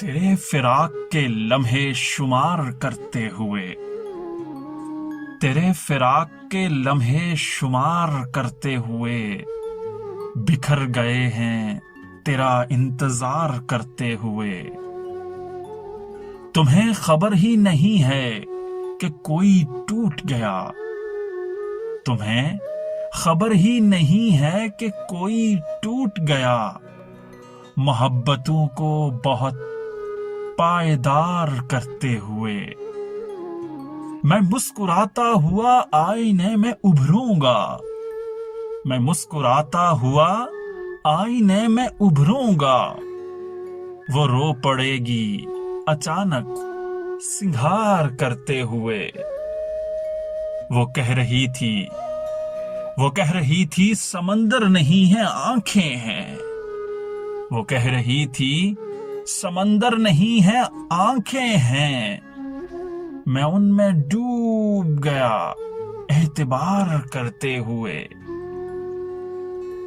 تیرے فراق کے لمحے شمار کرتے ہوئے، تیرے فراق کے لمحے شمار کرتے ہوئے بکھر گئے ہیں تیرا انتظار کرتے ہوئے۔ تمہیں خبر ہی نہیں ہے کہ کوئی ٹوٹ گیا، تمہیں خبر ہی نہیں ہے کہ کوئی ٹوٹ گیا۔ محبتوں کو بہت پائیدار کرتے ہوئے میں مسکراتا ہوا آئینے میں ابھروں گا، میں مسکراتا ہوا آئینے میں ابھروں گا۔ وہ رو پڑے گی اچانک سنگھار کرتے ہوئے۔ وہ کہہ رہی تھی سمندر نہیں ہے آنکھیں ہیں، وہ کہہ رہی تھی سمندر نہیں ہے آنکھیں ہیں۔ میں ان میں ڈوب گیا اعتبار کرتے ہوئے۔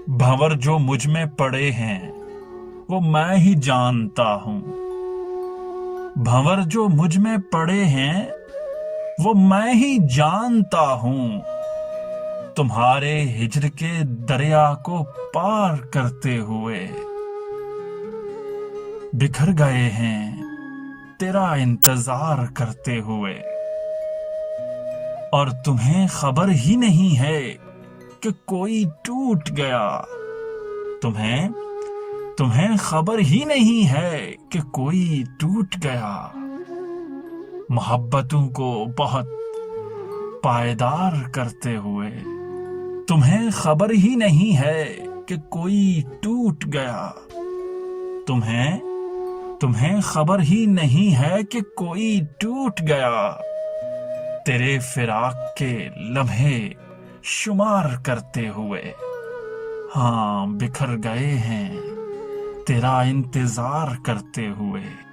بھنور جو مجھ میں پڑے ہیں وہ میں ہی جانتا ہوں، بھنور جو مجھ میں پڑے ہیں وہ میں ہی جانتا ہوں۔ تمہارے ہجر کے دریا کو پار کرتے ہوئے بکھر گئے ہیں تیرا انتظار کرتے ہوئے۔ اور تمہیں خبر ہی نہیں ہے کہ کوئی ٹوٹ گیا، تمہیں خبر ہی نہیں ہے کہ کوئی ٹوٹ گیا۔ محبتوں کو بہت پائیدار کرتے ہوئے تمہیں خبر ہی نہیں ہے کہ کوئی ٹوٹ گیا، تمہیں خبر ہی نہیں ہے کہ کوئی ٹوٹ گیا۔ تیرے فراق کے لمحے شمار کرتے ہوئے ہاں بکھر گئے ہیں تیرا انتظار کرتے ہوئے۔